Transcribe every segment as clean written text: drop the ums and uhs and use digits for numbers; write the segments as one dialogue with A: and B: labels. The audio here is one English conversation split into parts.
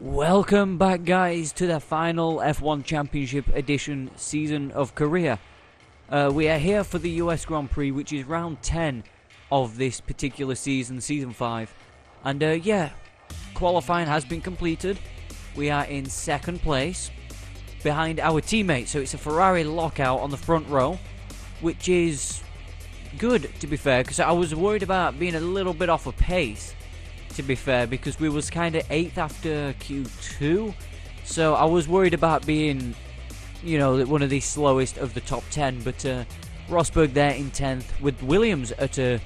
A: Welcome back, guys, to the final F1 Championship Edition season of Korea. We are here for the US Grand Prix, which is round 10 of this particular season, season 5. And yeah, qualifying has been completed. We are in second place behind our teammate, so it's a Ferrari lockout on the front row, which is good, to be fair, because I was worried about being a little bit off of pace, to be fair, because we was kind of 8th after Q2, so I was worried about being, you know, one of the slowest of the top 10, but Rosberg there in 10th, with Williams at a,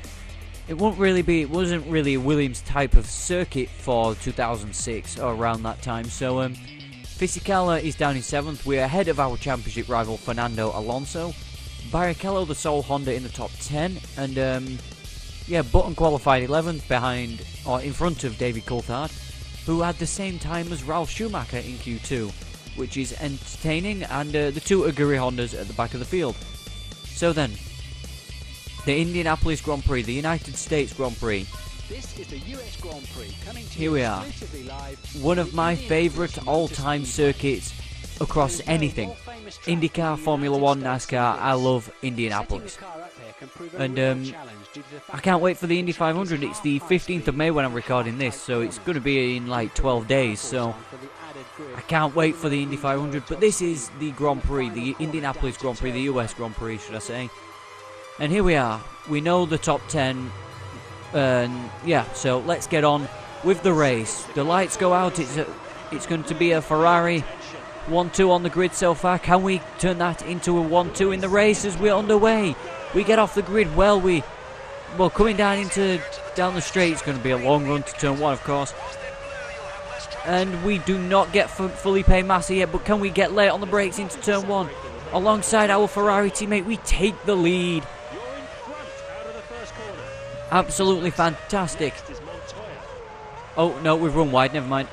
A: it wasn't really a Williams type of circuit for 2006, or around that time, so Fisichella is down in 7th, we're ahead of our championship rival Fernando Alonso, Barrichello the sole Honda in the top 10, and yeah, Button qualified 11th behind, or in front of David Coulthard, who had the same time as Ralf Schumacher in Q2, which is entertaining, and the two Aguri Hondas at the back of the field. So then, the Indianapolis Grand Prix, the United States Grand Prix.
B: This is the US Grand Prix coming to
A: Here we are.
B: live.
A: One of my favourite all-time circuits across anything. IndyCar, Formula 1, NASCAR, I love Indianapolis. And I can't wait for the Indy 500. It's the 15th of May when I'm recording this, so it's going to be in like 12 days, so I can't wait for the Indy 500. But this is the Grand Prix, the Indianapolis Grand Prix, the US Grand Prix, should I say. And here we are. We know the top 10. Yeah, so let's get on with the race. The lights go out. It's going to be a Ferrari 1-2 on the grid so far. Can we turn that into a 1-2 in the race as we're underway? We get off the grid well. Coming down the straight, it's going to be a long run to turn 1, of course. And we do not get Felipe Massa yet, but can we get late on the brakes into turn 1? Alongside our Ferrari teammate, we take the lead. Absolutely fantastic. Oh, no, we've run wide, never mind.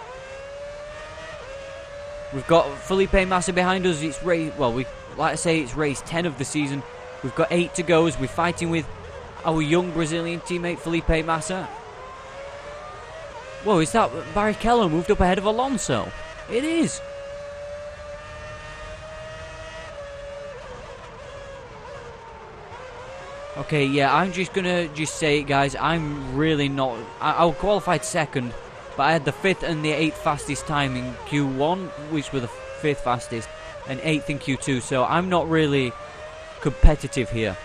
A: We've got Felipe Massa behind us. It's race, like I say, it's race 10 of the season. We've got 8 to go as we're fighting with our young Brazilian teammate Felipe Massa. Whoa, is that Barrichello moved up ahead of Alonso? It is. Okay, yeah, I'm just gonna say it, guys. I'm really not. I qualified second, but I had the 5th and the 8th fastest time in Q1, which were the 5th fastest, and 8th in Q2. So I'm not really competitive here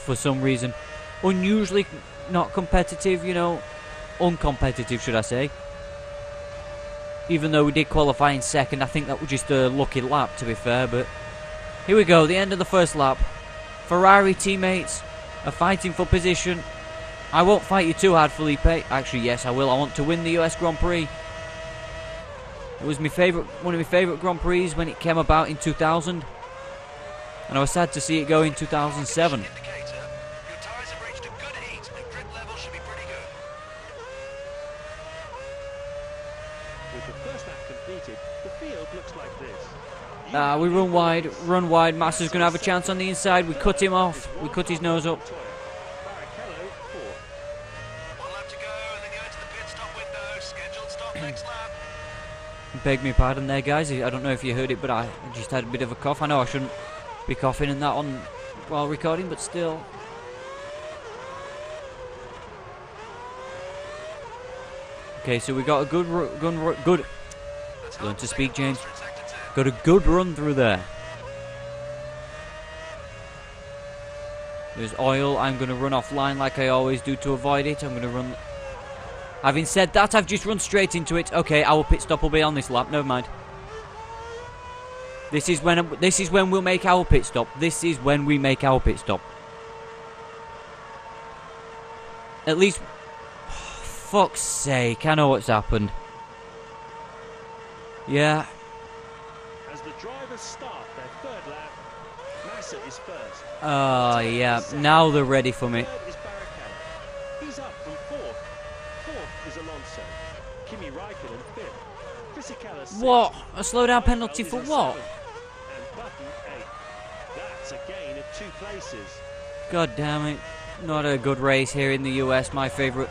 A: for some reason. Unusually not competitive, you know, uncompetitive, should I say. Even though we did qualify in second, I think that was just a lucky lap, to be fair. But here we go, the end of the first lap. Ferrari teammates are fighting for position. I won't fight you too hard, Felipe. Actually, yes, I will. I want to win the US Grand Prix. It was one of my favourite Grand Prix when it came about in 2000. And I was sad to see it go in 2007. We run wide. Massa's going to have a chance on the inside. We cut him off. We cut his nose up. Beg me pardon there, guys. I don't know if you heard it, but I just had a bit of a cough. I know I shouldn't be coughing and that on while recording, but still. Okay, so we got a good learn to speak, James. Got a good run through there. There's oil. I'm going to run offline like I always do to avoid it. I'm going to run. Having said that, I've just run straight into it. Okay, our pit stop will be on this lap. Never mind. This is when we'll make our pit stop. This is when we make our pit stop. At least, fuck's sake, I know what's happened. Yeah.
C: As the drivers start their third lap, Massa is first.
A: Oh, yeah. Now they're ready for me.
C: Third is Barrichello. He's up from 4th. 4th is Alonso. Kimi Raikkonen 5th. Fisichella 6th.
A: What? A slowdown penalty for what?
C: And Button 8th. That's a gain of 2 places.
A: God damn it. Not a good race here in the US. My favourite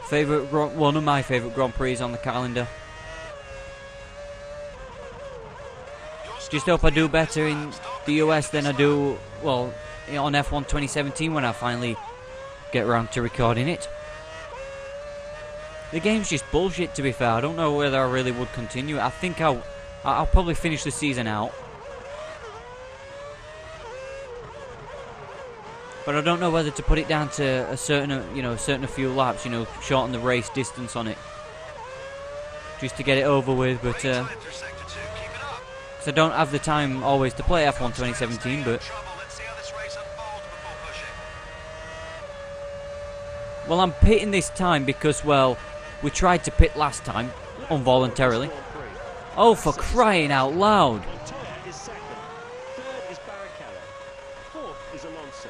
A: one of my favourite Grand Prix on the calendar. Just hope I do better in the US than I do, well, on F1 2017 when I finally get around to recording it. The game's just bullshit, to be fair. I don't know whether I really would continue. I think I'll probably finish the season out. But I don't know whether to put it down to a certain, a few laps, shorten the race distance on it. Just to get it over with, but, because I don't have the time always to play F1 2017, but... Well, I'm pitting this time because, well, we tried to pit last time, involuntarily. Oh, for crying out loud!
C: Montoya is second. Third is Barrichello. Fourth is Alonso.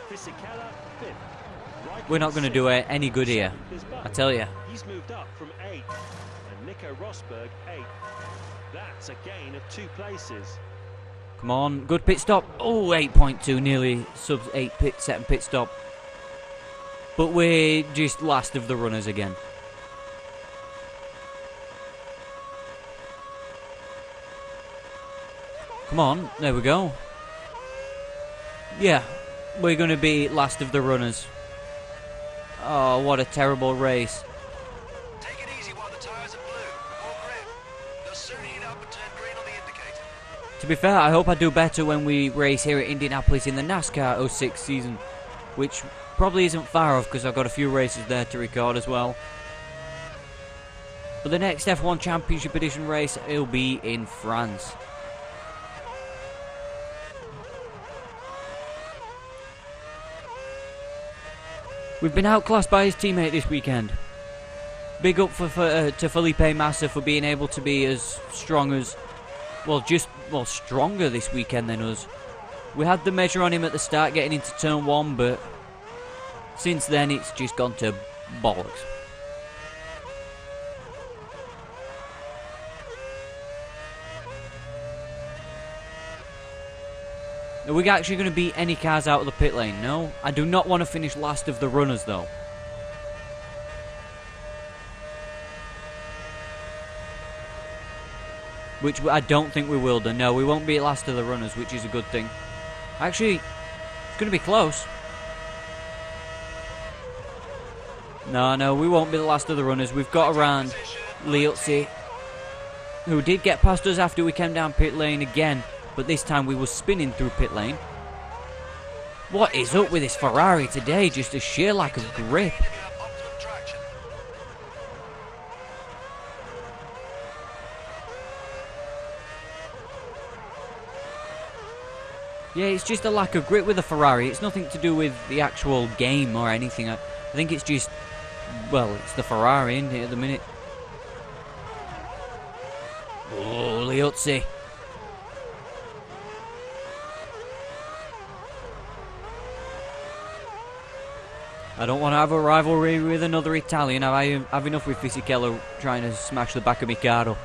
C: Fisichella fifth.
A: We're not going to do any good here, I tell you.
C: He's moved up from 8th. And Nico Rosberg 8th. That's a gain of 2 places.
A: Come on, good pit stop. Oh, 8.2, nearly sub 8 second pit stop. But we're just last of the runners again. Come on, there we go. Yeah, we're going to be last of the runners. Oh, what a terrible race.
D: Take it easy while the tires are blue, or grip. They'll soon heat up and turn green on the indicator.
A: To be fair, I hope I do better when we race here at Indianapolis in the NASCAR 06 season, which probably isn't far off because I've got a few races there to record as well. But the next F1 Championship Edition race, it'll be in France. We've been outclassed by his teammate this weekend. Big up to Felipe Massa for being able to be as strong as, stronger this weekend than us. We had the measure on him at the start getting into turn 1, but since then it's just gone to bollocks. Are we actually going to beat any cars out of the pit lane? No. I do not want to finish last of the runners, though. Which I don't think we will do. No, we won't be last of the runners, which is a good thing. Actually, it's going to be close. No, we won't be the last of the runners. We've got around Liuzzi, who did get past us after we came down pit lane again. But this time we were spinning through pit lane. What is up with this Ferrari today? Just a sheer lack of grip. Yeah, it's just a lack of grip with the Ferrari. It's nothing to do with the actual game or anything. I think it's just, well, it's the Ferrari, isn't it, at the minute? Oh, Liuzzi. I don't want to have a rivalry with another Italian. I have enough with Fisichella trying to smash the back of my car up.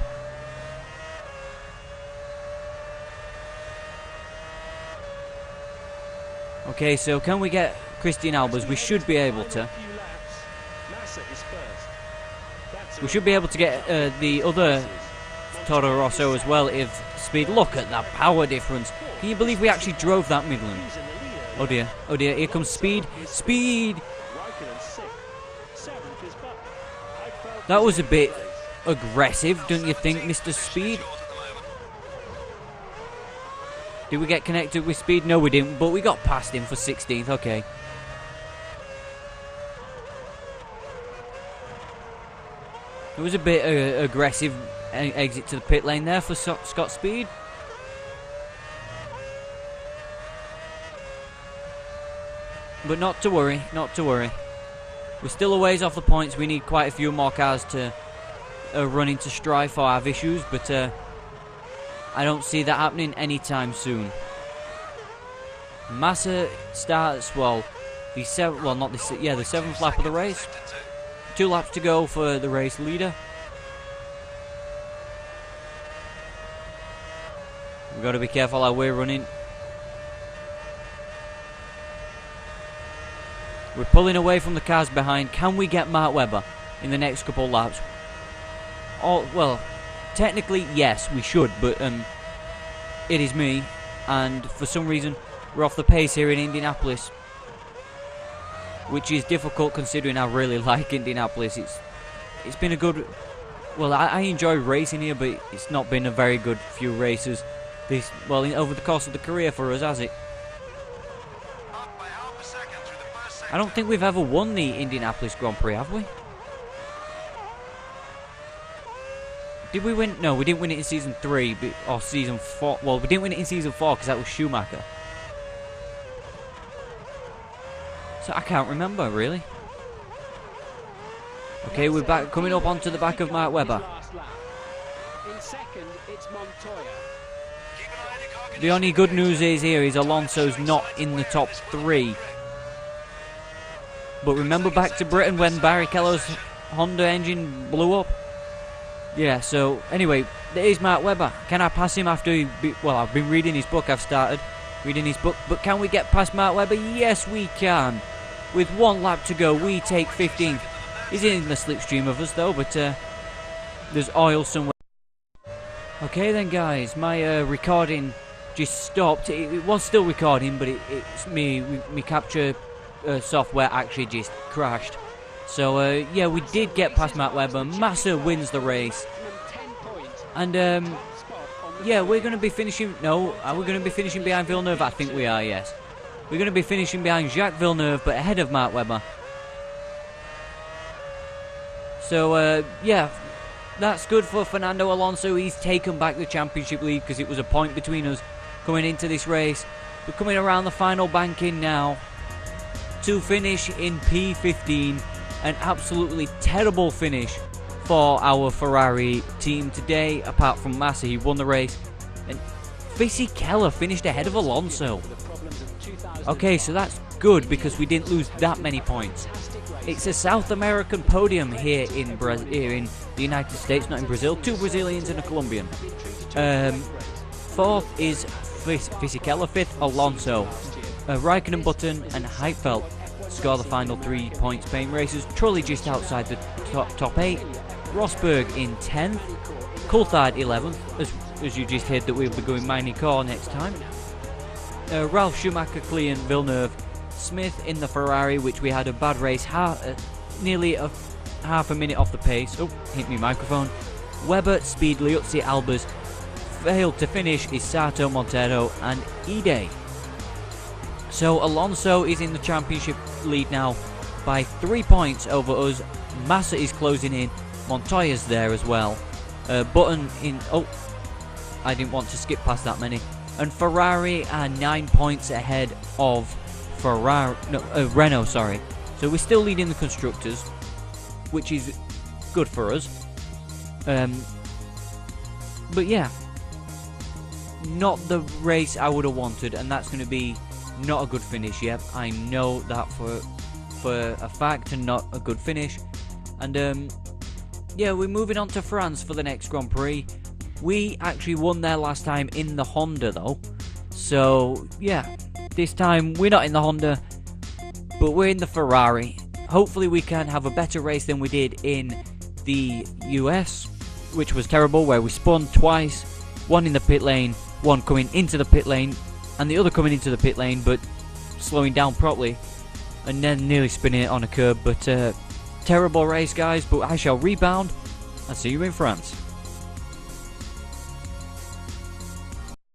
A: Okay, so can we get Christian Albers? We should be able to. We should be able to get the other Toro Rosso as well if speed. Look at that power difference. Can you believe we actually drove that Midland? Oh dear, here comes speed. Speed! That was a bit aggressive, don't you think, Mr. Speed? Did we get connected with Speed? No, we didn't, but we got past him for 16th, okay. It was a bit aggressive exit to the pit lane there for Scott Speed. But not to worry, not to worry. We're still a ways off the points. We need quite a few more cars to run into strife or have issues, but I don't see that happening anytime soon. Massa starts, the 7th lap of the race. 2 laps to go for the race leader. We've got to be careful how we're running. We're pulling away from the cars behind. Can we get Mark Webber in the next couple of laps? Oh, well, technically, yes, we should, but it is me, and for some reason we're off the pace here in Indianapolis, which is difficult considering I really like Indianapolis. It's been a good, well, I enjoy racing here, but it's not been a very good few races over the course of the career for us, has it?
D: Up by half a second through the first sector.
A: I don't think we've ever won the Indianapolis Grand Prix, have we? Did we win? No, we didn't win it in season 3 or season 4. Well, we didn't win it in season 4 because that was Schumacher. So I can't remember really. Okay, we're back, coming up onto the back of Mark Webber.
C: In second, it's Montoya.
D: Keep an eye on your car
A: The only
D: condition.
A: good news is Alonso's not in the top 3. But remember back to Britain when Barrichello's Honda engine blew up? Yeah, so anyway, there is Mark Webber. Can I pass him after well, I've been reading his book, I've started reading his book, but can we get past Mark Webber? Yes, we can. With 1 lap to go, we take 15th. He's in the slipstream of us though, but there's oil somewhere. Okay then guys, my recording just stopped. It was still recording, but it's me capture software actually just crashed. So yeah, we did get past Mark Webber. Massa wins the race, and yeah, we're going to be finishing. No, are we going to be finishing behind Villeneuve? I think we are. Yes, we're going to be finishing behind Jacques Villeneuve, but ahead of Mark Webber. So yeah, that's good for Fernando Alonso. He's taken back the championship lead because it was a point between us coming into this race. We're coming around the final banking now to finish in P15. An absolutely terrible finish for our Ferrari team today, apart from Massa. He won the race, and Fisichella finished ahead of Alonso. Okay, so that's good because we didn't lose that many points. It's a South American podium here in the United States, not in Brazil. 2 Brazilians and a Colombian. 4th is Fisichella, 5th Alonso. Raikkonen, Button and Heidfeld score the final 3 points paying races. Trulli just outside the top 8. Rosberg in 10th. Coulthard 11th, as you just heard that we'll be going Mining Car next time. Ralph Schumacher, Clean, Villeneuve, Smith in the Ferrari, which we had a bad race, nearly half a minute off the pace. Oh, hit me microphone. Webber, Speed, Liuzzi, Albers. Failed to finish is Sato, Montero and Ide. So Alonso is in the championship lead now by 3 points over us. Massa is closing in. Montoya's there as well. Button in... Oh, I didn't want to skip past that many. And Ferrari are 9 points ahead of Renault, sorry. So we're still leading the constructors, which is good for us. But yeah, not the race I would have wanted, and that's going to be not a good finish. Yep, I know that for a fact, and not a good finish. And yeah, we're moving on to France for the next Grand Prix. We actually won there last time in the Honda though, so yeah, this time we're not in the Honda, but we're in the Ferrari. Hopefully we can have a better race than we did in the US, which was terrible, where we spun twice, one in the pit lane, one coming into the pit lane, and the other coming into the pit lane but slowing down properly, and then nearly spinning it on a curb. But terrible race guys, but I shall rebound and see you in France.